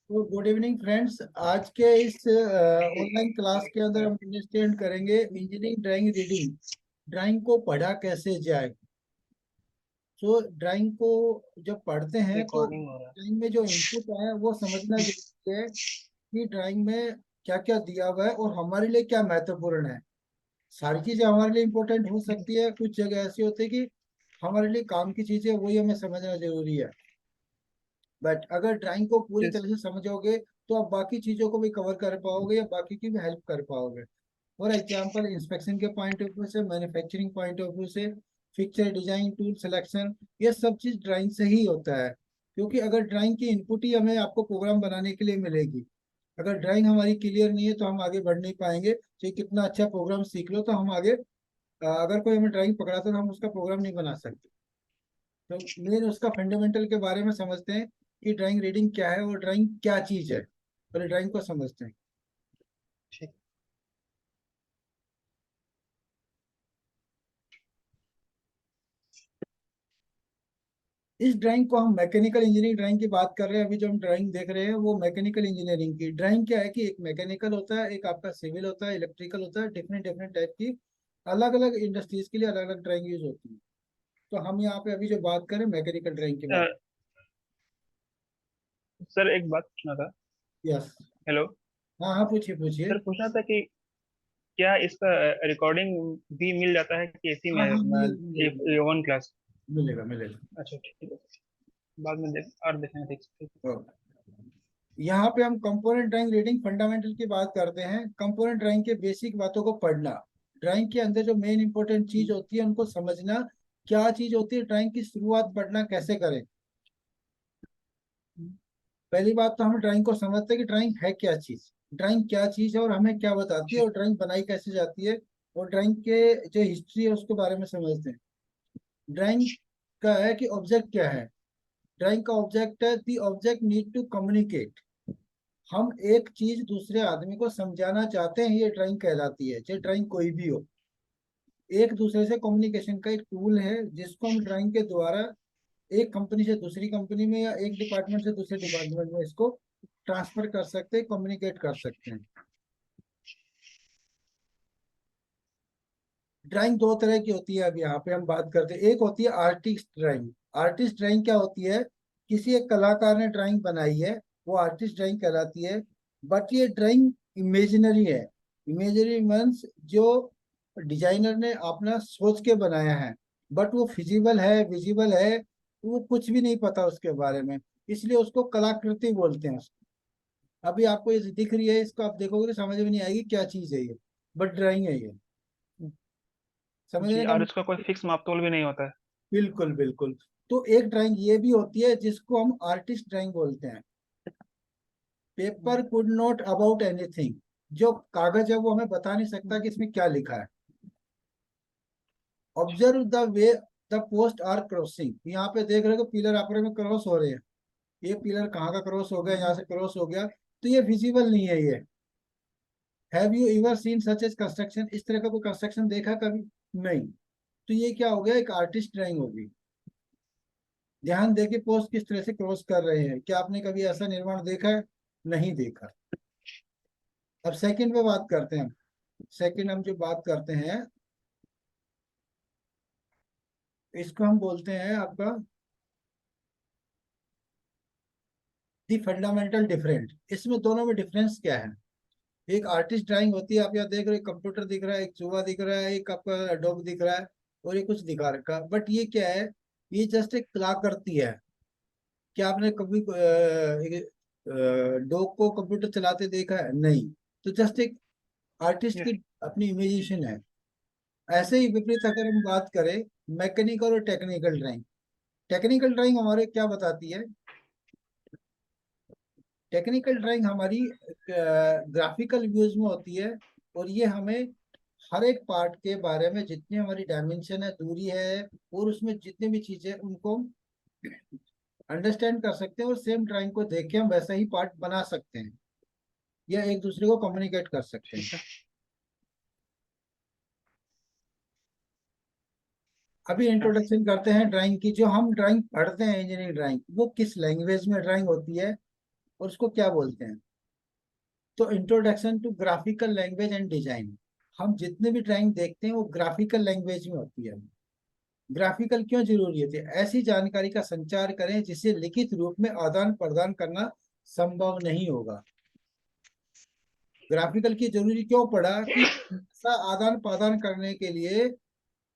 तो good evening friends. आज के इस ऑनलाइन क्लास के अंदर हम अंडरस्टैंड करेंगे इंजीनियरिंग ड्राइंग रीडिंग। ड्राइंग को पढ़ा कैसे जाए। तो ड्राइंग को जब पढ़ते हैं तो रिकॉर्डिंग हो रहा है। ड्राइंग में जो इनपुट है वो समझना जरूरी है कि ड्राइंग में क्या क्या दिया हुआ है और हमारे लिए क्या महत्वपूर्ण है। सारी चीजें हमारे लिए इम्पोर्टेंट हो सकती है, कुछ जगह ऐसी होती है कि हमारे लिए काम की चीजें वही हमें समझना जरूरी है। बट अगर ड्राइंग को पूरी जिस तरह से समझोगे तो आप बाकी चीजों को भी कवर कर पाओगे या बाकी की भी हेल्प कर पाओगे। फॉर एग्जाम्पल इंस्पेक्शन के पॉइंट ऑफ व्यू से, मैन्युफैक्चरिंग पॉइंट ऑफ व्यू से, पिक्चर डिजाइन, टूल सिलेक्शन, ये सब चीज ड्राइंग से ही होता है। क्योंकि अगर ड्राइंग की इनपुट ही हमें आपको प्रोग्राम बनाने के लिए मिलेगी, अगर ड्राइंग हमारी क्लियर नहीं है तो हम आगे बढ़ नहीं पाएंगे। चाहे कितना अच्छा प्रोग्राम सीख लो तो हम आगे अगर कोई हमें ड्राइंग पकड़ाता तो हम उसका प्रोग्राम नहीं बना सकते। तो मेन उसका फंडामेंटल के बारे में समझते हैं कि ड्राइंग रीडिंग क्या है और ड्राइंग क्या चीज है, पहले ड्राइंग को समझते हैं। ठीक। इस ड्राइंग को हम मैकेनिकल इंजीनियरिंग ड्राइंग की बात कर रहे हैं। अभी जो हम ड्राइंग देख रहे हैं वो मैकेनिकल इंजीनियरिंग की ड्राइंग। क्या है कि एक मैकेनिकल होता है, एक आपका सिविल होता है, इलेक्ट्रिकल होता है, डिफरेंट डिफरेंट टाइप की अलग अलग इंडस्ट्रीज के लिए अलग अलग ड्राइंग यूज होती है। तो हम यहाँ पे अभी जो बात करें मैकेनिकल ड्राइंग की बात। सर एक बात पूछना था। यस। हेलो। हाँ हाँ, पूछिए पूछिए। सर पूछना था कि क्या इसका रिकॉर्डिंग भी मिल जाता है कि इसी हाँ में हाँ, मिलेगा मिलेगा ये वन क्लास? मिलेगा मिलेगा। अच्छा ठीक है। बाद में देख और देखेंगे। ठीक ठीक। ओके। यहाँ पे हम कंपोनेंट ड्राइंग रीडिंग फंडामेंटल की बात करते हैं। कंपोनेंट ड्राइंग के बेसिक बातों को पढ़ना, ड्राइंग के अंदर जो मेन इंपॉर्टेंट चीज होती है उनको समझना, क्या चीज होती है, ड्राइंग की शुरुआत पढ़ना कैसे करें। पहली बात तो हम ड्राइंग को समझते हैं कि ड्राइंग है क्या चीज, ड्राइंग क्या चीज है और हमें क्या बताती है और ठीक। ड्राइंग बनाई कैसे जाती है, और ड्राइंग के जो हिस्ट्री है उसके बारे में समझते हैं। ड्राइंग का है कि ऑब्जेक्ट क्या है। ड्राइंग का ऑब्जेक्ट है the object need to communicate. हम एक चीज दूसरे आदमी को समझाना चाहते हैं, ये ड्राइंग कहलाती है, चाहे ड्राइंग कोई भी हो। एक दूसरे से कम्युनिकेशन का एक टूल है जिसको हम ड्राइंग के द्वारा एक कंपनी से दूसरी कंपनी में या एक डिपार्टमेंट से दूसरे डिपार्टमेंट में इसको ट्रांसफर कर सकते हैं, कम्युनिकेट कर सकते हैं। ड्राइंग दो तरह की होती है, अब यहाँ पे हम बात करते हैं। एक होती है आर्टिस्ट ड्राइंग। आर्टिस्ट ड्राइंग क्या होती है, किसी एक कलाकार ने ड्राइंग बनाई है, वो आर्टिस्ट ड्राइंग कहलाती है। बट ये ड्राइंग इमेजिनरी है। इमेजिनरी मीन्स जो डिजाइनर ने अपना सोच के बनाया है, बट वो फिजिबल है, विजिबल है, वो कुछ भी नहीं पता उसके बारे में, इसलिए उसको कलाकृति बोलते हैं उसको। अभी आपको ये दिख रही है, इसको आप देखोगे तो समझ में नहीं आएगी क्या चीज है ये, बट ड्राइंग है ये। जी, समझने का और इसका कोई मतलब। फिक्स मापतोल भी नहीं होता है? बिल्कुल बिल्कुल। तो एक ड्राइंग ये भी होती है जिसको हम आर्टिस्ट ड्राइंग बोलते हैं। Paper could not about anything. जो कागज है वो हमें बता नहीं सकता कि इसमें क्या लिखा है। Observe the way the post are crossing. यहाँ पे देख रहे हो पिलर आपस में क्रॉस हो रहे हैं, ये पिलर कहाँ का क्रॉस हो गया, यहाँ से क्रॉस हो गया, तो ये विजिबल नहीं है ये। Have you ever seen such as construction, इस तरह का कोई कंस्ट्रक्शन देखा कभी? नहीं। तो ये क्या हो गया, एक आर्टिस्ट ड्राइंग होगी। ध्यान दे के पोस्ट किस तरह से क्रॉस कर रहे हैं, क्या आपने कभी ऐसा निर्माण देखा है? नहीं देखा। अब सेकंड पे बात करते हैं। सेकंड हम जो बात करते हैं इसको हम बोलते हैं आपका दी फंडामेंटल डिफरेंट। इसमें दोनों में डिफरेंस क्या है। एक आर्टिस्ट ड्राइंग होती है, आप यहाँ देख रहे हो कंप्यूटर दिख रहा है, एक चूहा दिख रहा है, एक आपका डॉग दिख रहा है, और ये कुछ दिखा रखा, बट ये क्या है, ये जस्ट एक कलाकृति है। क्या आपने कभी डॉग को कंप्यूटर चलाते देखा है? नहीं। तो जस्ट एक आर्टिस्ट यस। की अपनी इमेजिनेशन है। ऐसे ही विपरीत अगर हम बात करें मैकेनिकल और टेक्निकल ड्राइंग। टेक्निकल ड्राइंग हमारे क्या बताती है, टेक्निकल ड्राइंग हमारी ग्राफिकल व्यूज में होती है, और ये हमें हर एक पार्ट के बारे में जितनी हमारी डायमेंशन है, दूरी है, और उसमें जितनी भी चीजें उनको अंडरस्टैंड कर सकते हैं, और सेम ड्राइंग को देख के हम वैसा ही पार्ट बना सकते हैं या एक दूसरे को कम्युनिकेट कर सकते हैं। ठीक है। अभी अच्छा। इंट्रोडक्शन करते हैं ड्राइंग की। जो हम ड्राइंग पढ़ते हैं इंजीनियरिंग ड्राइंग, वो किस लैंग्वेज में ड्राइंग होती है, और उसको क्या बोलते हैं? तो introduction to graphical language and design. हम जितने भी ड्राइंग देखते हैं वो ग्राफिकल लैंग्वेज में होती है। ग्राफिकल क्यों जरूरी होती है? ऐसी जानकारी का संचार करें जिसे लिखित रूप में आदान प्रदान करना संभव नहीं होगा। ग्राफिकल की जरूरी क्यों पड़ा कि ऐसा आदान प्रदान करने के लिए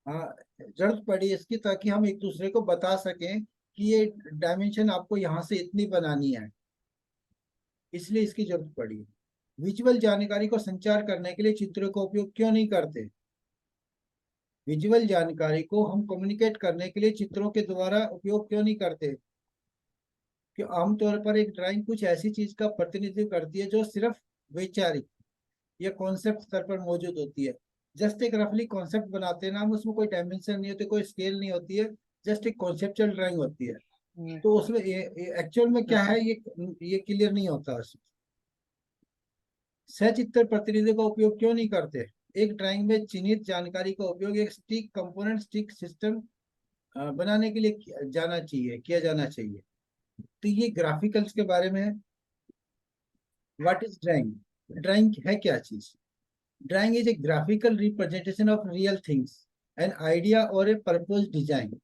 जरूरत पड़ी इसकी, ताकि हम एक दूसरे को बता सकें कि ये डायमेंशन आपको यहाँ से इतनी बनानी है, इसलिए इसकी जरूरत पड़ी। विजुअल जानकारी को संचार करने के लिए चित्रों का उपयोग क्यों नहीं करते? विजुअल जानकारी को हम कम्युनिकेट करने के लिए चित्रों के द्वारा उपयोग क्यों नहीं करते? कि आमतौर पर एक ड्राइंग कुछ ऐसी चीज का प्रतिनिधित्व करती है जो सिर्फ वैचारिक या कॉन्सेप्ट स्तर पर मौजूद होती है। जस्ट एक रफली कॉन्सेप्ट बनाते हैं ना हम, उसमें कोई डायमेंशन नहीं होती, कोई स्केल नहीं होती है, जस्ट एक कॉन्सेप्चुअल ड्राइंग होती है। तो उसमें एक्चुअल में क्या है ये क्लियर नहीं होता। सचित्र प्रतिनिधि का उपयोग क्यों नहीं करते? एक ड्राइंग में चिन्हित जानकारी का उपयोग एक स्टिक कंपोनेंट स्टिक सिस्टम बनाने के लिए किया जाना चाहिए। तो ये ग्राफिकल्स के बारे में है। What is drawing? ड्राइंग है क्या चीज? Drawing is a graphical representation of real things, an idea और ए पर्पज डिजाइन।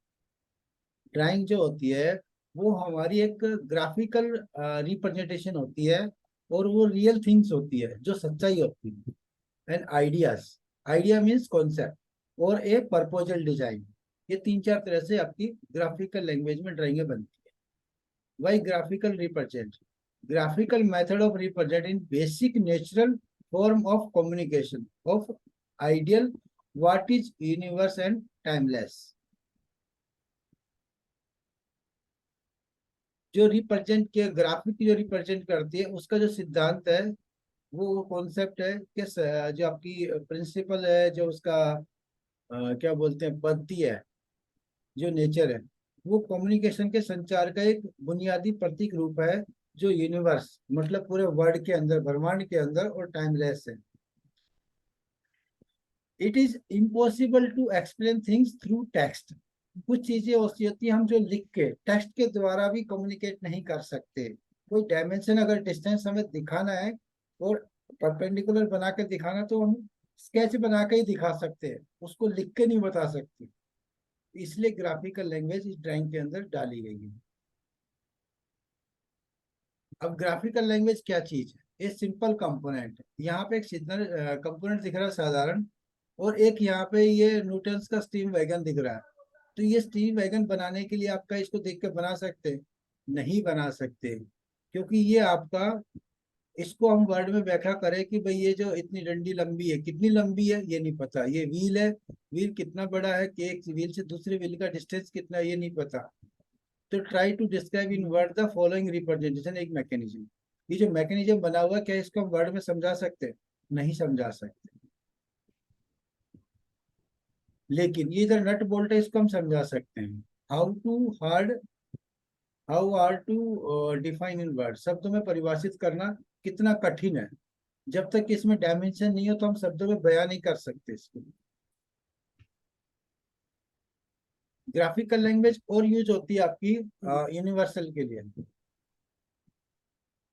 ड्राइंग जो होती है वो हमारी एक ग्राफिकल रिप्रेजेंटेशन होती है, और वो रियल थिंग्स होती है जो सच्चाई होती है। And ideas, idea means concept, और ए पर्पोजल डिजाइन। ये तीन चार तरह से आपकी ग्राफिकल लैंग्वेज में ड्राइंगें बनती है। Why graphical represent? Graphical method of represent in basic natural form of communication of ideal what is universe and timeless. जो रिप्रेजेंट के ग्राफिक जो रिप्रेजेंट करती है उसका जो सिद्धांत है, वो कॉन्सेप्ट है कि जो आपकी प्रिंसिपल है, जो उसका क्या बोलते हैं पद्धति है, जो नेचर है, वो कम्युनिकेशन के संचार का एक बुनियादी प्रतीक रूप है, जो यूनिवर्स मतलब पूरे वर्ल्ड के अंदर, ब्रह्मांड के अंदर, और टाइमलेस है। It is impossible to explain things through text. कुछ चीजें ऐसी होती है हम जो लिख के टेक्स्ट के द्वारा भी कम्युनिकेट नहीं कर सकते। कोई डायमेंशन अगर डिस्टेंस हमें दिखाना है और परपेंडिकुलर बना के दिखाना, तो हम स्केच बना के ही दिखा सकते हैं, उसको लिख के नहीं बता सकते। इसलिए ग्राफिकल लैंग्वेज इस ड्राइंग के अंदर डाली गई है। अब ग्राफिकल लैंग्वेज क्या चीज है? ये सिंपल कंपोनेंट है। यहाँ पे एक सिग्नल कंपोनेंट दिख रहा है साधारण, और एक यहाँ पे ये न्यूटन्स का स्टीम वैगन दिख रहा है। तो ये स्टीम वैगन बनाने के लिए आपका इसको देख के बना सकते हैं? नहीं बना सकते, क्योंकि ये आपका, इसको हम वर्ड में व्याख्या करें कि भाई ये जो इतनी डंडी लंबी है, कितनी लंबी है ये नहीं पता। ये व्हील है, व्हील कितना बड़ा है, कि एक व्हील से दूसरे व्हील का डिस्टेंस कितना है, ये नहीं पता। तो try to describe in word the following representation, एक मैकेनिज्म। ये जो मैकेनिज्म बना हुआ है, क्या इसको हम वर्ड में समझा सकते हैं? नहीं समझा सकते। लेकिन ये इधर नट बोल्ट है, इसको हम समझा सकते हैं। How to hard how are to define in word, शब्दों में परिभाषित करना कितना कठिन है। जब तक इसमें डायमेंशन नहीं हो तो हम शब्दों में बयान नहीं कर सकते इसको। ग्राफिकल लैंग्वेज और यूज होती है आपकी यूनिवर्सल के लिए।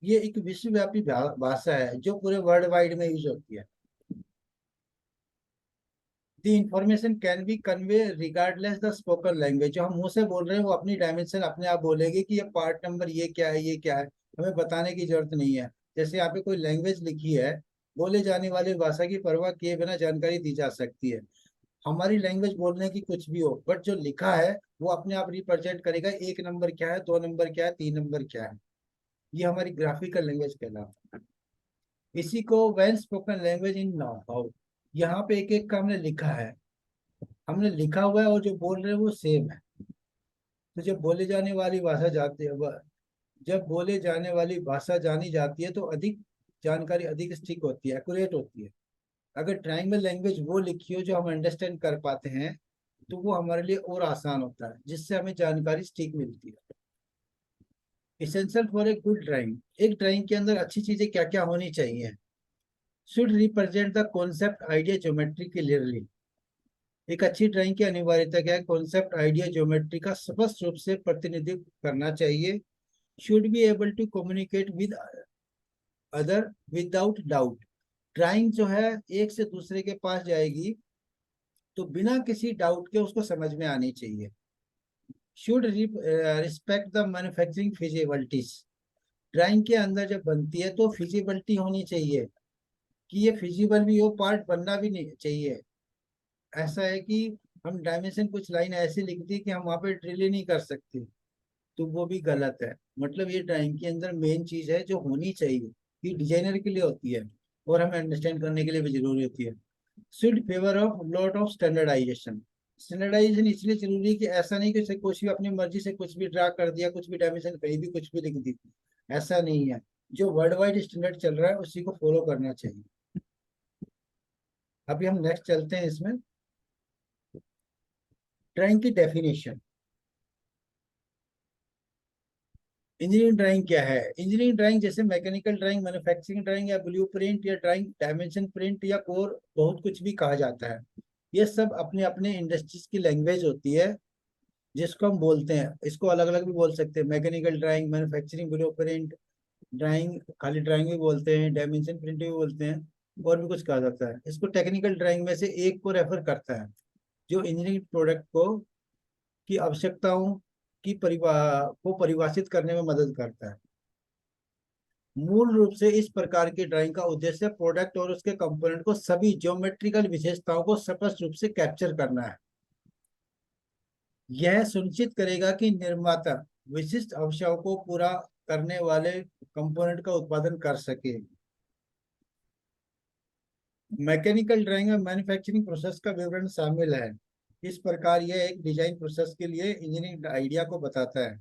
ये एक विश्वव्यापी भाषा है जो पूरे वर्ल्ड वाइड में यूज होती है। The information can be convey regardless the spoken language. जो हम मुंह से बोल रहे हैं वो अपनी डायमेंशन अपने आप बोलेगी कि ये पार्ट नंबर ये क्या है, ये क्या है, हमें बताने की जरूरत नहीं है। जैसे यहाँ पे कोई लैंग्वेज लिखी है, बोले जाने वाली भाषा की परवाह किए बिना जानकारी दी जा सकती है। हमारी लैंग्वेज बोलने की कुछ भी हो, बट जो लिखा है वो अपने आप रिप्रेजेंट करेगा, एक नंबर क्या है, दो नंबर क्या है, तीन नंबर क्या है। ये हमारी ग्राफिकल लैंग्वेज कहलाता है। इसी को well spoken language in now. यहाँ पे एक एक का हमने लिखा है, हमने लिखा हुआ है, और जो बोल रहे हैं वो सेम है। तो जब बोले जाने वाली भाषा जाती है, जब बोले जाने वाली भाषा जानी जाती है तो अधिक जानकारी अधिक स्टिक होती है, एक्यूरेट होती है। अगर ट्रायंगल लैंग्वेज वो लिखी हो जो हम अंडरस्टैंड कर पाते हैं, तो वो हमारे लिए और आसान होता है, जिससे हमें जानकारी स्टिक मिलती है। Essential for a good drawing, एक ड्राइंग के अंदर अच्छी चीजें क्या क्या होनी चाहिए? Should represent the concept idea geometry clearly. एक अच्छी ड्राइंग की अनिवार्यता क्या है? कॉन्सेप्ट आइडिया ज्योमेट्री का स्पष्ट रूप से प्रतिनिधित्व करना चाहिए। should be able to communicate with other without doubt। Drawing जो है एक से दूसरे के पास जाएगी तो बिना किसी डाउट के उसको समझ में आनी चाहिए। Should respect the manufacturing feasibilities. Drawing के अंदर जब बनती है तो फिजिबिलिटी होनी चाहिए कि ये फिजिबल भी हो, पार्ट बनना भी नहीं चाहिए। ऐसा है कि हम डायमेंशन कुछ लाइन ऐसी लिख दी कि हम वहां पे ड्रिल ही नहीं कर सकते, तो वो भी गलत है। मतलब ये ड्राइंग के अंदर मेन चीज है जो होनी चाहिए, ये डिजाइनर के लिए होती है और हमें अंडरस्टैंड करने के लिए भी जरूरी होती है। Should favour of lot of standardisation. Standardisation इसलिए जरूरी है कि ऐसा नहीं कि उसे कुछ भी अपनी मर्जी से कुछ भी ड्रा कर दिया, कुछ भी डायमेंशन कहीं भी कुछ भी लिख दी, ऐसा नहीं है। जो वर्ल्ड वाइड स्टैंडर्ड चल रहा है उसी को फॉलो करना चाहिए। अभी हम नेक्स्ट चलते हैं इसमें, ड्राइंग की डेफिनेशन। इंजीनियरिंग ड्राइंग क्या है? इंजीनियरिंग ड्राइंग जैसे मैकेनिकल ड्राइंग, मैन्युफैक्चरिंग ड्राइंग या ब्लूप्रिंट या ड्राइंग डायमेंशन प्रिंट या कोर बहुत कुछ भी कहा जाता है। ये सब अपने अपने इंडस्ट्रीज की लैंग्वेज होती है जिसको हम बोलते हैं। इसको अलग अलग भी बोल सकते हैं, mechanical drawing, manufacturing, blueprint drawing, खाली ड्राइंग भी बोलते हैं, डायमेंशन प्रिंट भी बोलते हैं, और भी कुछ कहा जाता है। इसको टेक्निकल ड्राइंग में से एक को रेफर करता है जो इंजीनियरिंग प्रोडक्ट को की आवश्यकताओं की को परिभाषित करने में मदद करता है। मूल रूप से इस प्रकार की ड्राइंग का उद्देश्य प्रोडक्ट और उसके कंपोनेंट को सभी ज्योमेट्रिकल विशेषताओं को स्पष्ट रूप से कैप्चर करना है। यह सुनिश्चित करेगा कि निर्माता विशिष्ट आवश्यकताओं को पूरा करने वाले कंपोनेंट का उत्पादन कर सके। मैकेनिकल ड्राइंग में मैन्युफैक्चरिंग प्रोसेस का विवरण शामिल है। इस प्रकार यह एक डिजाइन प्रोसेस के लिए इंजीनियरिंग आइडिया को बताता है।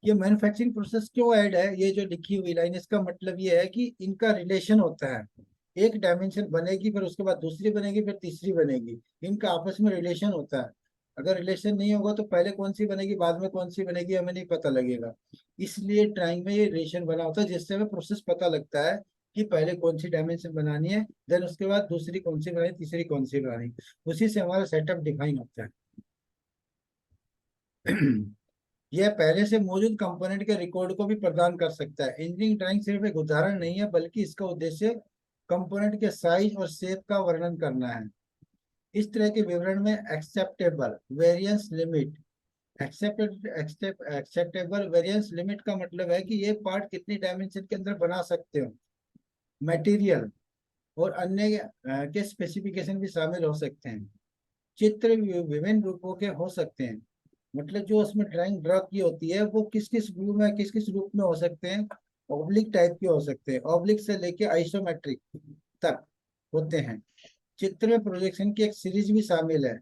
ये मैन्युफैक्चरिंग प्रोसेस क्यों ऐड है, ये जो लिखी हुई लाइन, इसका मतलब ये है कि इनका रिलेशन होता है। एक डायमेंशन बनेगी, फिर उसके बाद दूसरी बनेगी, फिर तीसरी बनेगी, इनका आपस में रिलेशन होता है। अगर रिलेशन नहीं होगा तो पहले कौन सी बनेगी बाद में कौन सी बनेगी हमें नहीं पता लगेगा। इसलिए ड्राइंग में ये रिलेशन बना होता है जिससे हमें प्रोसेस पता लगता है कि पहले कौन सी डायमेंशन बनानी है, देन उसके बाद दूसरी कौन सी बनानी, तीसरी कौन सी बनानी। उसी से हमारा सेटअप डिफाइन होता है। यह पहले से मौजूद कंपोनेंट के रिकॉर्ड को भी प्रदान कर सकता है। इंजीनियरिंग ड्राइंग सिर्फ एक उदाहरण नहीं है, बल्कि इसका उद्देश्य कंपोनेंट के साइज और शेप का वर्णन करना है। इस तरह के विवरण में acceptable variance limit, acceptable variance limit का मतलब है कि ये पार्ट कितनी डायमेंशन के अंदर बना सकते हो, मटेरियल और अन्य के स्पेसिफिकेशन भी शामिल हो सकते हैं। चित्र विभिन्न रूपों के हो सकते हैं, मतलब जो उसमें ड्राइंग ड्रा की होती है वो किस किस व्यू में किस किस रूप में हो सकते हैं। ऑब्लिक टाइप के हो सकते हैं, ऑब्लिक से लेके आइसोमेट्रिक तक होते हैं। चित्र में प्रोजेक्शन की एक सीरीज भी शामिल है।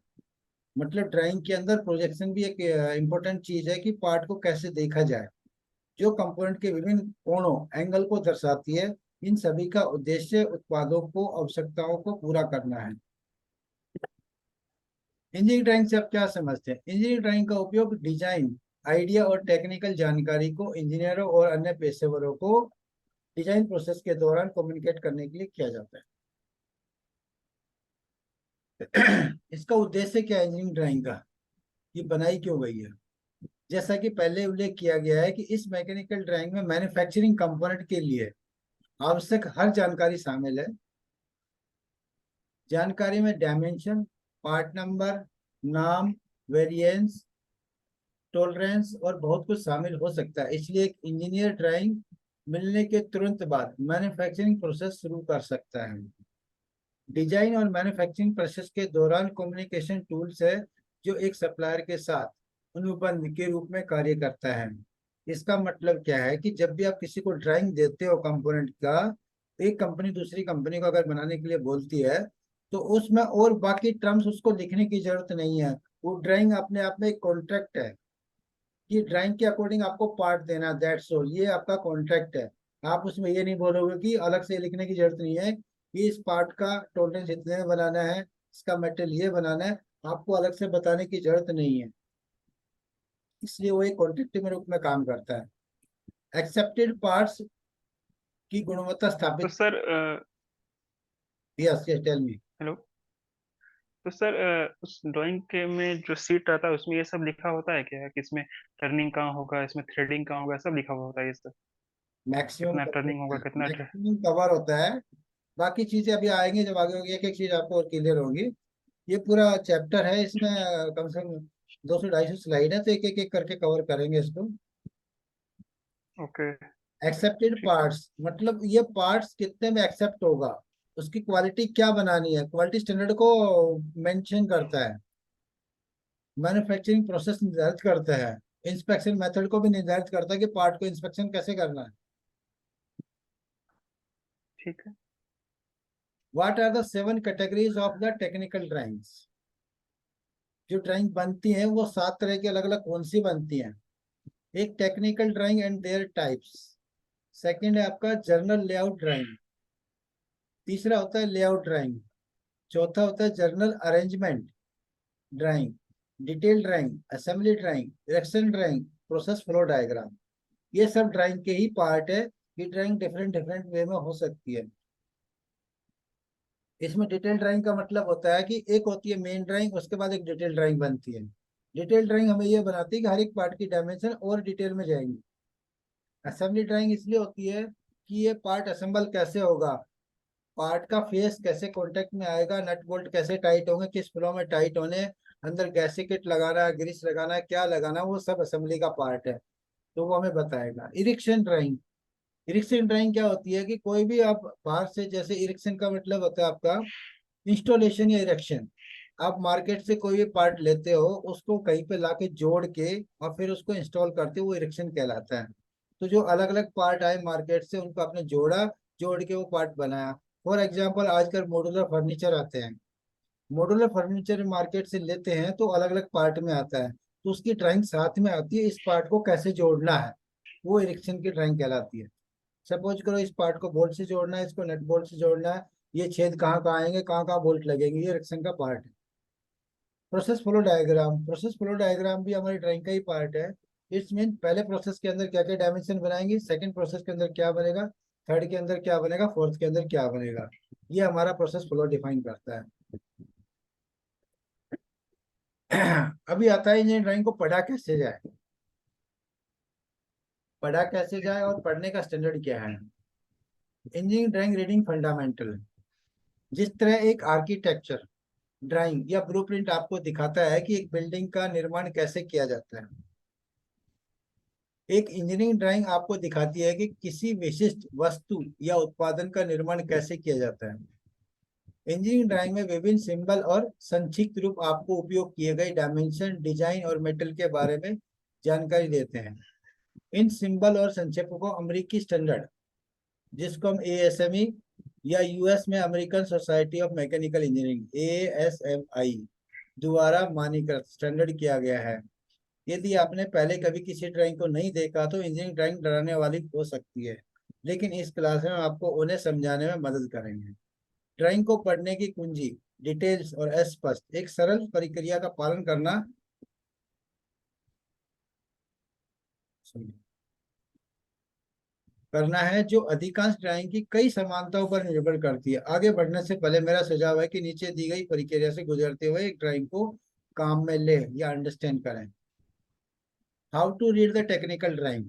मतलब ड्राइंग के अंदर प्रोजेक्शन भी एक इम्पोर्टेंट चीज है कि पार्ट को कैसे देखा जाए, जो कंपोनेंट के विभिन्न कोणों एंगल को दर्शाती है। इन सभी का उद्देश्य उत्पादों को आवश्यकताओं को पूरा करना है। इंजीनियरिंग ड्राइंग से आप क्या समझते हैं? इंजीनियरिंग ड्राइंग का उपयोग डिजाइन आइडिया और टेक्निकल जानकारी को इंजीनियरों और अन्य पेशेवरों को डिजाइन प्रोसेस के दौरान कम्युनिकेट करने के लिए किया जाता है। इसका उद्देश्य क्या है इंजीनियरिंग ड्राइंग का, ये बनाई क्यों गई है? जैसा कि पहले उल्लेख किया गया है कि इस मैकेनिकल ड्राइंग में मैन्युफैक्चरिंग कंपोनेंट के लिए आवश्यक हर जानकारी शामिल है। जानकारी में डायमेंशन, पार्ट नंबर, नाम, वेरिएंस, टॉलरेंस और बहुत कुछ शामिल हो सकता है। इसलिए एक इंजीनियर ड्राइंग मिलने के तुरंत बाद मैन्युफैक्चरिंग प्रोसेस शुरू कर सकता है। डिजाइन और मैन्युफैक्चरिंग प्रोसेस के दौरान कम्युनिकेशन टूल्स है जो एक सप्लायर के साथ अनुबंध के रूप में कार्य करता है। इसका मतलब क्या है कि जब भी आप किसी को ड्राइंग देते हो कंपोनेंट का, एक कंपनी दूसरी कंपनी को अगर बनाने के लिए बोलती है तो उसमें और बाकी टर्म्स उसको लिखने की जरूरत नहीं है। वो ड्राइंग अपने आप में एक कॉन्ट्रैक्ट है कि ड्राइंग के अकॉर्डिंग आपको पार्ट देना, दैट्स ऑल, ये आपका कॉन्ट्रैक्ट है। आप उसमें ये नहीं बोलोगे कि अलग से लिखने की जरूरत नहीं है कि इस पार्ट का टॉलरेंस इतने में बनाना है, इसका मेटेरियल ये बनाना है, आपको अलग से बताने की जरूरत नहीं है। इसलिए वो एक कॉन्ट्रैक्ट में रूप में काम करता है। एक्सेप्टेड पार्ट्स की गुणवत्ता तो स्थापित। Sir yes yes tell me. Hello, तो सर उस ड्राइंग के में जो सीट रहता है उसमें ये सब लिखा होता है क्या कि इसमें टर्निंग कहाँ होगा, इसमें थ्रेडिंग कहाँ होगा, सब लिखा हुआ होता है ये सब? मैक्सिमम कितना कवर टर्निंग होगा, होता है, कितना मैक्सिमम कवर होता है। बाकी चीजें अभी आएंगी, जब आगे होगी एक एक चीज आपको और क्लियर होगी। ये पूरा चैप्टर है, इसमें कम से कम 200-250 स्लाइड है, तो एक एक एक करके कवर करेंगे इसको। ओके। एक्सेप्टेड ठीक है। पार्ट्स मतलब ये पार्ट्स कितने में एक्सेप्ट होगा, उसकी क्वालिटी क्या बनानी है, क्वालिटी स्टैंडर्ड को मेंशन करता है। मैन्युफैक्चरिंग प्रोसेस निर्धारित करता है। इंस्पेक्शन मेथड को भी निर्धारित करता है कि पार्ट को इंस्पेक्शन कैसे करना है। ठीक है। What are the 7 categories of the technical drawings. जो ड्राइंग बनती है वो 7 तरह की अलग अलग कौन सी बनती हैं। एक technical drawing and there types. Second है आपका जर्नल लेआउट ड्राइंग। तीसरा होता है लेआउट ड्राइंग। चौथा होता है journal arrangement drawing. Detail drawing, assembly drawing, erection drawing, process flow diagram. ये सब ड्राइंग के ही पार्ट है। ये ड्राइंग डिफरेंट डिफरेंट वे में हो सकती है। इसमें डिटेल ड्राइंग का मतलब होता है कि एक होती है मेन ड्राइंग, उसके बाद एक डिटेल ड्राइंग बनती है। डिटेल ड्राइंग हमें ये बनाती है कि हर एक पार्ट की डायमेंशन और डिटेल में जाएंगी। असेंबली ड्राइंग इसलिए होती है कि ये पार्ट असेंबल कैसे होगा, पार्ट का फेस कैसे कांटेक्ट में आएगा, नट बोल्ट कैसे टाइट होंगे, किस फ्लो में टाइट होने, अंदर गैसकेट लगाना है, ग्रीस लगाना है, क्या लगाना है, वो सब असेंबली का पार्ट है। तो वो हमें बताएगा। इरिक्शन ड्राइंग। इरिक्शन ड्राइंग क्या होती है कि कोई भी आप बाहर से, जैसे इरिक्शन का मतलब होता है आपका इंस्टॉलेशन या इरेक्शन। आप मार्केट से कोई भी पार्ट लेते हो, उसको कहीं पे लाके जोड़ के और फिर उसको इंस्टॉल करते हो, वो इरेक्शन कहलाता है। तो जो अलग अलग पार्ट आए मार्केट से, उनको आपने जोड़ा, जोड़ के वो पार्ट बनाया। फॉर एग्जाम्पल आजकल मॉड्यूलर फर्नीचर आते हैं। मॉड्यूलर फर्नीचर मार्केट से लेते हैं तो अलग अलग पार्ट में आता है, तो उसकी ड्राइंग साथ में आती है, इस पार्ट को कैसे जोड़ना है, वो इरेक्शन की ड्राइंग कहलाती है। सपोज करो इस पार्ट को बोल्ट से जोड़ना है, इसको नट बोल्ट से जोड़ना है, ये छेद कहाँ कहाँ आएंगे, कहाँ कहाँ बोल्ट लगेंगे, ये इरेक्शन का पार्ट है। Process flow diagram. Process flow diagram भी हमारी ड्राइंग का ही पार्ट है। इट्स मीन पहले प्रोसेस के अंदर क्या क्या डायमेंशन बनाएंगे, सेकंड प्रोसेस के अंदर क्या बनेगा, थर्ड के अंदर क्या बनेगा, फोर्थ के अंदर क्या बनेगा। ये हमारा प्रोसेस फ्लो डिफाइन करता है। अभी आता है इंजीनियरिंग ड्राइंग को पढ़ा कैसे जाए। पढ़ा कैसे जाए और पढ़ने का स्टैंडर्ड क्या है। Engineering drawing reading fundamental. जिस तरह एक आर्किटेक्चर ड्राइंग या ब्लूप्रिंट आपको दिखाता है कि एक बिल्डिंग का निर्माण कैसे किया जाता है, एक इंजीनियरिंग ड्राइंग आपको दिखाती है कि किसी विशिष्ट वस्तु या उत्पादन का निर्माण कैसे किया जाता है। इंजीनियरिंग ड्राइंग में विभिन्न सिंबल और संक्षिप्त रूप आपको उपयोग किए गए डायमेंशन, डिजाइन और मेटल के बारे में जानकारी देते हैं। इन सिंबल और संक्षेपों को अमेरिकी स्टैंडर्ड, जिसको हम एएसएमई या यूएस में American Society of Mechanical Engineering ASME द्वारा मानकीकृत स्टैंडर्ड किया गया है। यदि आपने पहले कभी किसी ड्राइंग को नहीं देखा तो इंजीनियरिंग ड्राइंग डराने वाली हो सकती है, लेकिन इस क्लास में हम आपको उन्हें समझाने में मदद करेंगे। ड्राइंग को पढ़ने की कुंजी डिटेल्स और स्पष्ट एक सरल प्रक्रिया का पालन करना है, जो अधिकांश ड्राइंग की कई समानताओं पर निर्भर करती है। आगे बढ़ने से पहले मेरा सुझाव है कि नीचे दी गई प्रक्रिया से गुजरते हुए एक ड्राइंग को काम में ले या अंडरस्टैंड करें। How to read the technical drawing.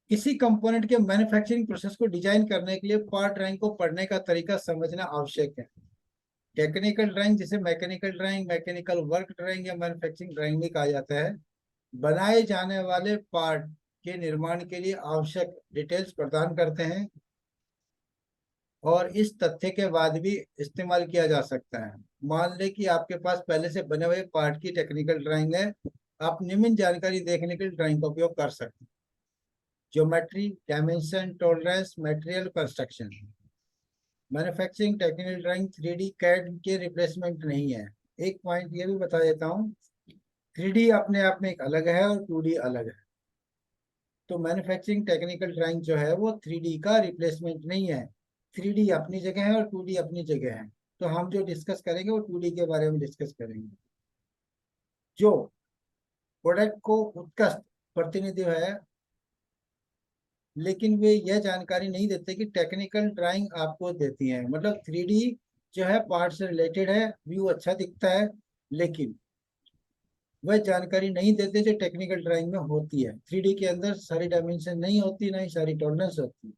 किसी कंपोनेंट के मैन्युफैक्चरिंग प्रोसेस को डिजाइन करने के लिए पार्ट ड्राइंग को पढ़ने का तरीका समझना आवश्यक है। टेक्निकल ड्राइंग, जिसे mechanical drawing, mechanical work drawing या मैन्युफैक्चरिंग ड्राइंग भी कहा जाता है, बनाए जाने वाले पार्ट के निर्माण के लिए आवश्यक डिटेल्स प्रदान करते हैं और इस तथ्य के बाद भी इस्तेमाल किया जा सकता है। मान लें कि आपके पास पहले से बने हुए पार्ट की टेक्निकल ड्राइंग है, आप निम्न जानकारी देखने के लिए ड्राइंग का उपयोग कर सकते हैं। Geometry, dimension, tolerance, material, construction. Manufacturing technical drawing 3D CAD के रिप्लेसमेंट नहीं है। एक पॉइंट ये भी बता देता हूँ, 3D अपने आप में एक अलग है और 2D अलग है। तो मैन्युफैक्चरिंग टेक्निकल ड्राइंग जो है वो 3D का रिप्लेसमेंट नहीं है। 3D अपनी जगह है और 2D अपनी जगह है। तो हम जो डिस्कस करेंगे वो 2D के बारे में डिस्कस करेंगे। जो प्रोडक्ट को उत्कृष्ट प्रतिनिधि है, लेकिन वे यह जानकारी नहीं देते कि टेक्निकल ड्राइंग आपको देती है। मतलब 3D जो है पार्ट से रिलेटेड है, व्यू अच्छा दिखता है, लेकिन वह जानकारी नहीं देते जो टेक्निकल ड्राइंग में होती है। 3D के अंदर सारी डायमेंशन नहीं होती, ना ही सारी टॉलरेंस होती।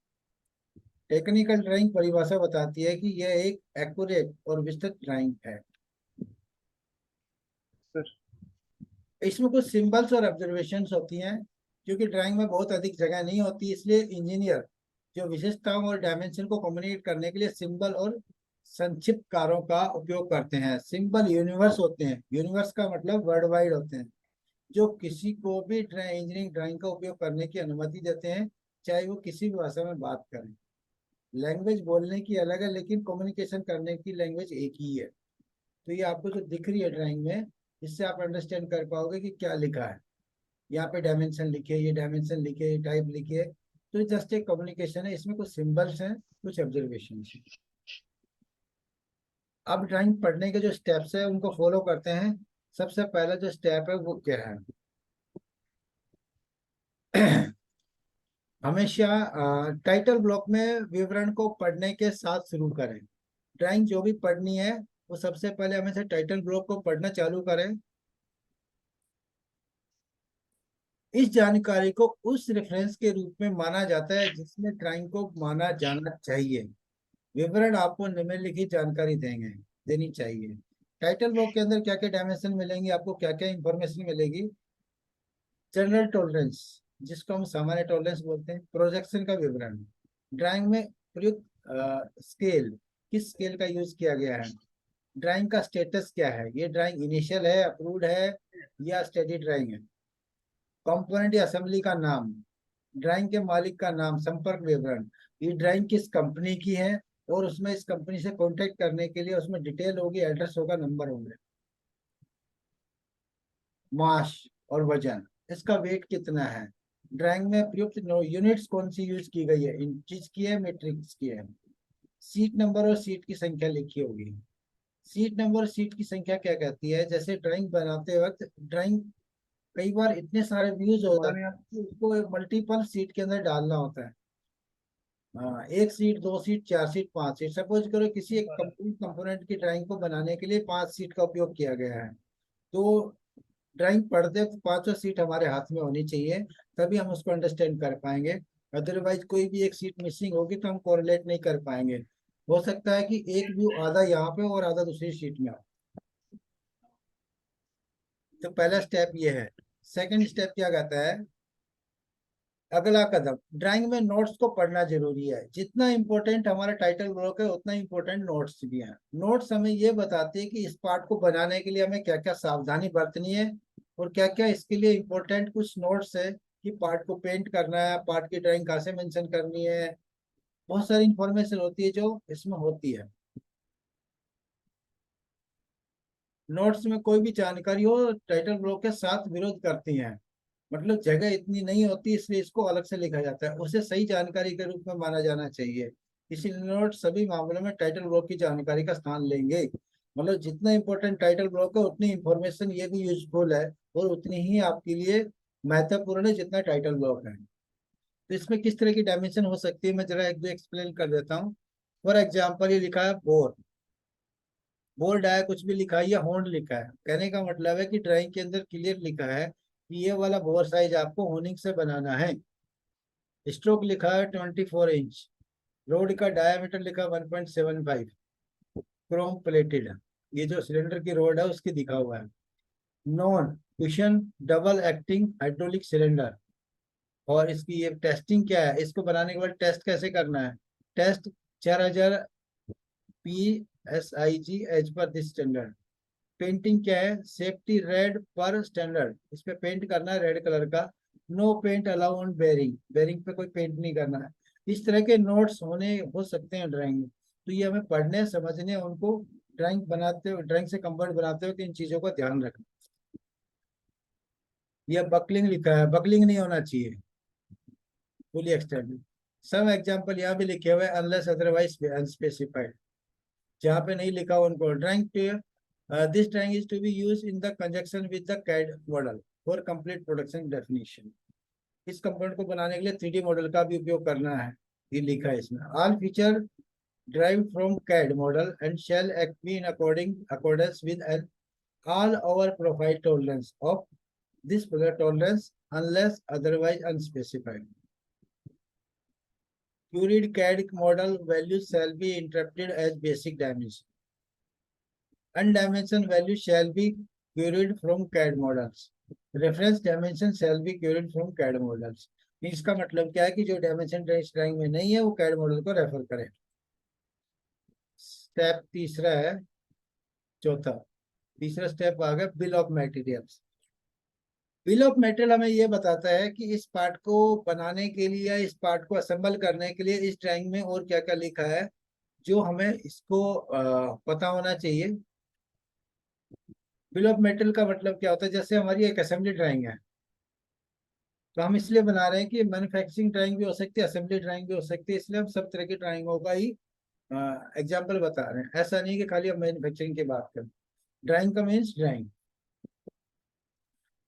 टेक्निकल ड्राइंग परिभाषा बताती है कि यह एक एक्यूरेट और विस्तृत ड्राइंग है। सर। इसमें कुछ सिंबल्स और ऑब्जर्वेशंस होती हैं, क्योंकि ड्राइंग में बहुत अधिक जगह नहीं होती, इसलिए इंजीनियर जो विशेषताओं और डायमेंशन को कम्युनिकेट करने के लिए सिंबल और संक्षिप्त कारों का उपयोग करते हैं। सिंबल यूनिवर्स होते हैं, यूनिवर्स का मतलब वर्ल्ड वाइड होते हैं, जो किसी को भी इंजीनियरिंग ड्राइंग का उपयोग करने की अनुमति देते हैं, चाहे वो किसी भी भाषा में बात करें। लैंग्वेज बोलने की अलग है, लेकिन कम्युनिकेशन करने की लैंग्वेज एक ही है। तो ये आपको जो दिख रही है ड्राइंग में, इससे आप अंडरस्टैंड कर पाओगे कि क्या लिखा है। यहाँ पे डायमेंशन लिखे, ये डायमेंशन लिखे, ये टाइप लिखे, तो ये जस्ट एक कम्युनिकेशन है। इसमें कुछ सिंबल्स हैं, कुछ ऑब्जर्वेशन है। अब ड्राइंग पढ़ने के जो स्टेप्स है उनको फॉलो करते हैं। सबसे पहला जो स्टेप है वो क्या है? हमेशा टाइटल ब्लॉक में विवरण को पढ़ने के साथ शुरू करें। ड्राइंग जो भी पढ़नी है वो सबसे पहले हमेशा टाइटल ब्लॉक को पढ़ना चालू करें। इस जानकारी को उस रेफरेंस के रूप में माना जाता है जिसमें ड्राइंग को माना जाना चाहिए। विवरण आपको निम्नलिखित जानकारी देनी चाहिए। टाइटल ब्लॉक के अंदर क्या क्या डायमेंशन मिलेंगे, आपको क्या क्या इंफॉर्मेशन मिलेगी? जनरल टॉलरेंस, जिसको हम सामान्य टॉलरेंस बोलते हैं। प्रोजेक्शन का विवरण, ड्राइंग में प्रयुक्त स्केल, किस स्केल का यूज किया गया है। ड्राइंग का स्टेटस क्या है, ये ड्राइंग इनिशियल है, अप्रूव्ड है, या स्टडी ड्राइंग है। कंपोनेंट या असेंबली का नाम, ड्राइंग के मालिक का नाम, संपर्क विवरण, ये ड्राइंग किस कंपनी की है, और उसमें इस कंपनी से कांटेक्ट करने के लिए उसमें डिटेल होगी, एड्रेस होगा, नंबर होंगे। मास और वजन, इसका वेट कितना है। ड्राइंग में प्रयुक्त यूनिट्स कौन सी यूज की गई है, इंचेस की है, मेट्रिक्स की है। सीट नंबर और सीट की संख्या लिखी होगी। सीट नंबर और सीट की संख्या क्या कहती है? जैसे ड्राइंग बनाते वक्त ड्राइंग कई बार इतने सारे व्यूज हो जाते हैं कि उसको मल्टीपल सीट के अंदर डालना होता है। हाँ, एक सीट, दो सीट, चार सीट, पांच सीट। सपोज करो किसी एक कंपोनेंट की ड्राइंग को बनाने के लिए पांच सीट का उपयोग किया गया है, तो ड्राइंग पढ़ते वक्त पांचों सीट हमारे हाथ में होनी चाहिए, तभी हम उसको अंडरस्टैंड कर पाएंगे। अदरवाइज कोई भी एक सीट मिसिंग होगी तो हम कोरिलेट नहीं कर पाएंगे। हो सकता है कि एक व्यू आधा यहाँ पे और आधा दूसरी सीट में हो। तो पहला स्टेप ये है। सेकंड स्टेप क्या कहता है? अगला कदम, ड्राइंग में नोट्स को पढ़ना जरूरी है। जितना इंपॉर्टेंट हमारा टाइटल ब्लॉक है उतना इंपॉर्टेंट नोट्स भी हैं। नोट्स हमें ये बताते हैं कि इस पार्ट को बनाने के लिए हमें क्या क्या सावधानी बरतनी है, और क्या क्या इसके लिए इंपॉर्टेंट कुछ नोट्स है कि पार्ट को पेंट करना है, पार्ट की ड्राइंग कहाँ से मेंशन करनी है। बहुत सारी इंफॉर्मेशन होती है जो इसमें होती है। नोट्स में कोई भी जानकारी हो टाइटल ब्लॉक के साथ विरोध करती है, मतलब जगह इतनी नहीं होती, इसलिए इसको अलग से लिखा जाता है। उसे सही जानकारी के रूप में माना जाना चाहिए। इसीलिए नोट सभी मामलों में टाइटल ब्लॉक की जानकारी का स्थान लेंगे। मतलब जितना इंपॉर्टेंट टाइटल ब्लॉक है उतनी इंफॉर्मेशन ये भी यूजफुल है, और उतनी ही आपके लिए महत्वपूर्ण है जितना टाइटल ब्लॉक है। तो इसमें किस तरह की डायमेंशन हो सकती है, मैं जरा एक दो एक्सप्लेन कर देता हूँ। फॉर एग्जाम्पल ये लिखा है बोर, बोल्ड है, कुछ भी लिखा है, या होंड लिखा है। कहने का मतलब है कि ड्राइंग के अंदर क्लियर लिखा है कि ये वाला बोर साइज आपको होनिंग से बनाना है। स्ट्रोक लिखा है 24 इंच। रोड का डायमीटर लिखा 1.75। क्रोम प्लेटेड है, ये जो सिलेंडर की रोड है उसकी दिखा हुआ है। Non cushion double acting hydraulic cylinder. और इसकी ये टेस्टिंग क्या है, इसको बनाने के बाद टेस्ट कैसे करना है। Test 4000 PSIG as per this standard. Painting क्या है, सेफ्टी रेड पर स्टैंडर्ड, इस पे पेंट करना है रेड कलर का। No paint allow on bearing, bearing पे कोई पेंट नहीं करना है। इस तरह के नोट्स होने हो सकते हैं ड्राइंग में, तो ये हमें पढ़ने समझने उनको ड्राइंग बनाते हुए, ड्राइंग से कंवर्ट बनाते हुए इन चीजों का ध्यान रखना। ये बकलिंग लिखा है, बकलिंग नहीं होना चाहिए, फुली एक्सटेंडेड। सब एग्जाम्पल यहाँ भी लिखे हुए अनलेस अदरवाइज अनस्पेसिफाइड, जहाँ पे नहीं लिखा हो उनको। Drawing this drawing is to be use in the conjunction with the CAD model for complete production definition. इस कंपोनेंट को बनाने के लिए 3D मॉडल का भी उपयोग करना है, ये लिखा है इसमें। All feature derived from CAD model and shall be in accordance with all our profile tolerance of this figure tolerance unless otherwise unspecified. Queried CAD model values shall be interpreted as basic dimension. Undimensioned values shall be queried from CAD models. Reference dimension shall be queried from CAD models. इसका मतलब क्या है कि जो dimension drawing में नहीं है वो CAD मॉडल को रेफर करें। स्टेप तीसरा है, चौथा तीसरा स्टेप आ गया bill of materials. Bill of material हमें ये बताता है कि इस पार्ट को बनाने के लिए या इस पार्ट को असेंबल करने के लिए इस ड्राइंग में और क्या क्या लिखा है, जो हमें इसको पता होना चाहिए। बिल ऑफ मटेरियल का मतलब क्या होता है, जैसे हमारी एक असेंबली ड्राइंग है तो हम इसलिए बना रहे हैं कि मैन्युफैक्चरिंग ड्राइंग भी हो सकती है, असेंबली ड्राइंग भी हो सकती है, इसलिए हम सब तरह की ड्राइंगों का ही एग्जाम्पल बता रहे हैं। ऐसा नहीं कि खाली हम मैन्युफैक्चरिंग की बात करें। ड्राइंग का मीन्स ड्राइंग।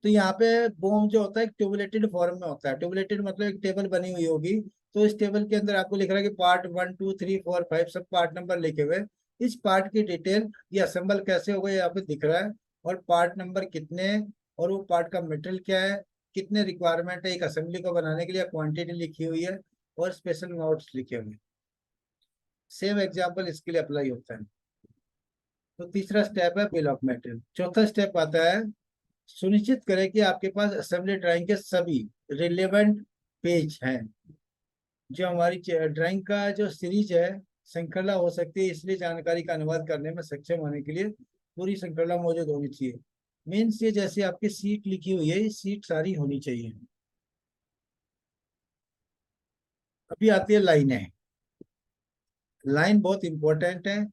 तो यहाँ पे बोम जो होता है ट्यूबुलेटेड फॉर्म में होता है। ट्यूबुलेटेड मतलब एक टेबल बनी हुई होगी, तो इस टेबल के अंदर आपको लिख रहा है कि पार्ट 1 2 3 4 5 सब पार्ट नंबर लिखे हुए। इस पार्ट की डिटेल ये असेंबल कैसे होगा यहाँ पे दिख रहा है, और पार्ट नंबर कितने, और वो पार्ट का मटेरियल क्या है, कितने रिक्वायरमेंट है एक असेंबली को बनाने के लिए, क्वांटिटी लिखी हुई है और स्पेशल नोट्स लिखे हुए। सेम एग्जाम्पल इसके लिए अप्लाई होता है। तो तीसरा स्टेप है बिल ऑफ मटेरियल। चौथा स्टेप आता है सुनिश्चित करें कि आपके पास असेंबली ड्राइंग के सभी रिलेवेंट पेज हैं। जो हमारी ड्राइंग का जो सीरीज है श्रृंखला हो सकती है, इसलिए जानकारी का अनुवाद करने में सक्षम होने के लिए पूरी श्रृंखला मौजूद होनी चाहिए। मीन्स ये जैसे आपकी सीट लिखी हुई है, ये सीट सारी होनी चाहिए। अभी आती है लाइनें। लाइन बहुत इंपॉर्टेंट है,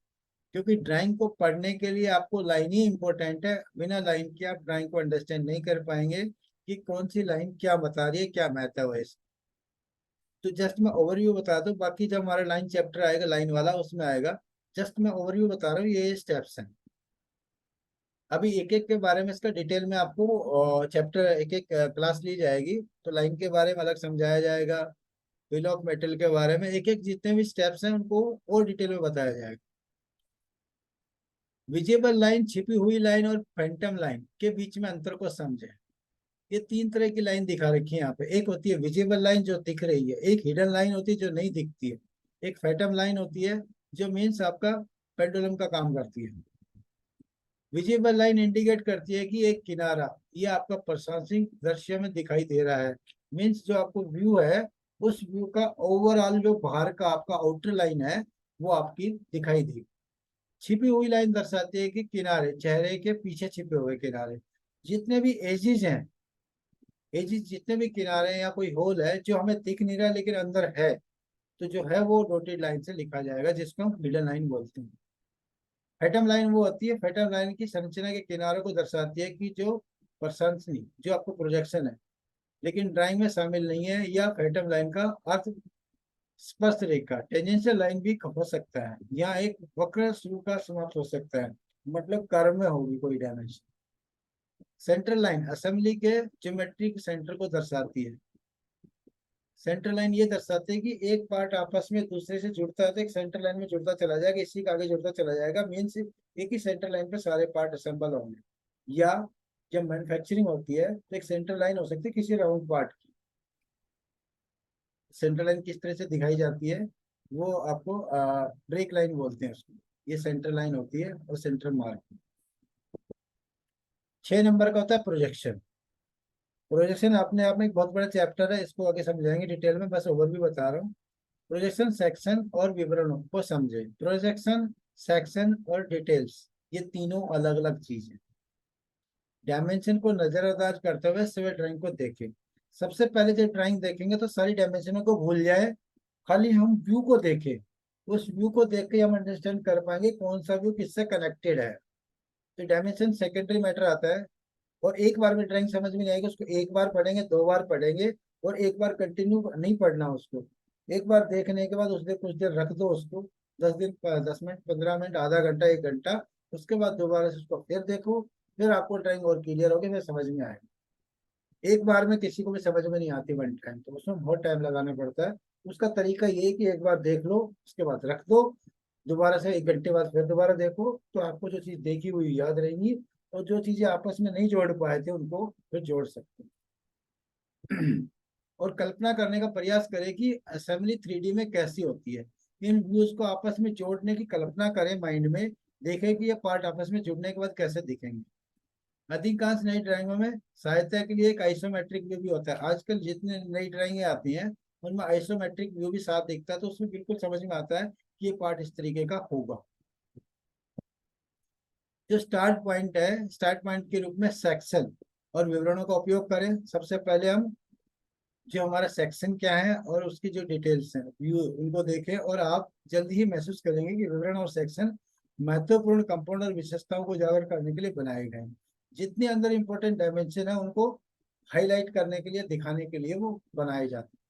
क्योंकि ड्राइंग को पढ़ने के लिए आपको लाइन ही इंपॉर्टेंट है। बिना लाइन के आप ड्राइंग को अंडरस्टैंड नहीं कर पाएंगे कि कौन सी लाइन क्या बता रही है, क्या महत्व है इसका। तो जस्ट मैं ओवरव्यू बता दूं, बाकी जब हमारा लाइन चैप्टर आएगा लाइन वाला उसमें आएगा। जस्ट मैं ओवरव्यू बता रहा हूँ, ये स्टेप्स हैं। अभी एक एक के बारे में इसका डिटेल में आपको चैप्टर एक एक क्लास ली जाएगी, तो लाइन के बारे में अलग समझाया जाएगा। बिल ऑफ मेटल के बारे में एक एक जितने भी स्टेप्स हैं उनको और डिटेल में बताया जाएगा। विजिबल लाइन, छिपी हुई लाइन और फैंटम लाइन के बीच में अंतर को समझें। ये तीन तरह की लाइन दिखा रखी है यहाँ पे। एक होती है विजिबल लाइन जो दिख रही है, एक हिडन लाइन होती है जो नहीं दिखती है, एक फैंटम लाइन होती है जो मीन्स आपका पेंडुलम का काम करती है। विजिबल लाइन इंडिकेट करती है कि एक किनारा ये आपका प्रशासनिक दृश्य में दिखाई दे रहा है। मीन्स जो आपको व्यू है उस व्यू का ओवरऑल जो बाहर का आपका आउटर लाइन है वो आपकी दिखाई देगी। छिपी हुई लाइन दर्शाती है कि किनारे, चेहरे के पीछे छिपे हुए किनारे, जितने भी एजिज हैं, एजिज जितने भी किनारे हैं या कोई होल है जो हमें दिख नहीं रहा लेकिन अंदर है, तो जो है वो डॉटेड लाइन से लिखा जाएगा, जिसको हम मिडल लाइन बोलते हैं। फेटम लाइन वो होती है, फेटम लाइन की संरचना के किनारों को दर्शाती है कि जो प्रशंसनीय जो आपको प्रोजेक्शन है लेकिन ड्राइंग में शामिल नहीं है, या फेटम लाइन का अर्थ स्पष्ट रेखा टेंजेंशियल लाइन भी हो सकता है, या एक वक्र शुरू का समाप्त हो सकता है, मतलब कर्व में होगी कोई डायमेंशन। सेंट्रल लाइन असेंबली के ज्योमेट्रिक सेंटर को दर्शाती है। सेंट्रल लाइन ये दर्शाती है कि एक पार्ट आपस में दूसरे से जुड़ता है तो एक सेंट्रल लाइन में जुड़ता चला जाएगा, इसी का आगे जुड़ता चला जाएगा। मीन्स एक ही सेंट्रल लाइन पे सारे पार्ट असेंबल होंगे। या जब मैन्युफैक्चरिंग होती है तो एक सेंट्रल लाइन हो सकती है किसी राउंड पार्ट की। सेंट्रल लाइन किस तरह से दिखाई जाती है वो आपको ब्रेक लाइन बोलते हैं उसको। ये सेंट्रल लाइन होती है और सेंट्रल मार्क। 6 नंबर का होता है प्रोजेक्शन। प्रोजेक्शन अपने आप में एक बहुत बड़ा चैप्टर है, इसको आगे समझाएंगे डिटेल में, बस ओवरव्यू बता रहा हूँ। प्रोजेक्शन सेक्शन और विवरणों को समझे। प्रोजेक्शन, सेक्शन और डिटेल्स ये तीनों अलग अलग चीज है। डायमेंशन को नजरअंदाज करते हुए सिविल ड्राइंग को देखें। सबसे पहले जब ड्राइंग देखेंगे तो सारी डायमेंशनों को भूल जाए, खाली हम व्यू को देखें। उस व्यू को देख के हम अंडरस्टैंड कर पाएंगे कौन सा व्यू किससे कनेक्टेड है। तो डायमेंशन सेकेंडरी मैटर आता है, और एक बार में ड्राइंग समझ में नहीं आएगी, उसको एक बार पढ़ेंगे, 2 बार पढ़ेंगे, और एक बार कंटिन्यू नहीं पढ़ना उसको। एक बार देखने के बाद उस देर कुछ देर रख दो उसको, 10 मिनट 15 मिनट आधा घंटा 1 घंटा, उसके बाद दोबारा से उसको फिर देखो, फिर आपको ड्राइंग और क्लियर होगी, फिर समझ में आएगा। एक बार में किसी को भी समझ में नहीं आती वन टाइम, तो उसमें बहुत टाइम लगाना पड़ता है। उसका तरीका ये है कि एक बार देख लो, उसके बाद रख दो, दोबारा से 1 घंटे बाद फिर दोबारा देखो, तो आपको जो चीज देखी हुई याद रहेंगी, और जो चीजें आपस में नहीं जोड़ पाए थे उनको फिर जोड़ सकते हैं। और कल्पना करने का प्रयास करें कि असेंबली 3D में कैसी होती है। इन व्यूज को आपस में जोड़ने की कल्पना करें माइंड में, देखें कि ये पार्ट आपस में जुड़ने के बाद कैसे दिखेंगे। अधिकांश नई ड्राइंगों में सहायता के लिए एक आइसोमेट्रिक व्यू भी होता है। आजकल जितने नई ड्राइंगें आती हैं उनमें आइसोमेट्रिक व्यू भी साथ दिखता है, तो उसमें बिल्कुल समझ में आता है कि ये पार्ट इस तरीके का होगा। जो स्टार्ट पॉइंट है, स्टार्ट पॉइंट के रूप में सेक्शन और विवरणों का उपयोग करें। सबसे पहले हम जो हमारा सेक्शन क्या है और उसकी जो डिटेल्स हैं व्यू उनको देखें, और आप जल्द ही महसूस करेंगे कि विवरण और सेक्शन महत्वपूर्ण कंपाउंड और विशेषताओं को उजागर करने के लिए बनाए गए हैं। जितने अंदर इंपॉर्टेंट डायमेंशन है उनको हाईलाइट करने के लिए, दिखाने के लिए वो बनाए जाते हैं।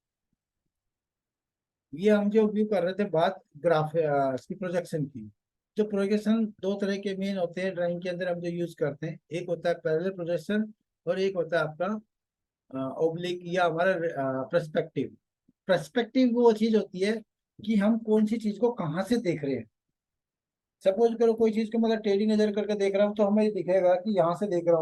ये हम जो व्यू कर रहे थे बात ग्राफ इसकी प्रोजेक्शन की। जो प्रोजेक्शन दो तरह के मेन होते हैं ड्राइंग के अंदर हम जो यूज करते हैं, एक होता है पैरेलल प्रोजेक्शन और एक होता है आपका ओब्लिक या हमारा पर्सपेक्टिव। पर्सपेक्टिव वो चीज होती है कि हम कौन सी चीज को कहाँ से देख रहे हैं। सपोज करो कोई चीज को मैं अगर टेढ़ी नजर करके देख रहा हूँ तो हमें दिखेगा कि यहाँ से देख रहा हूँ।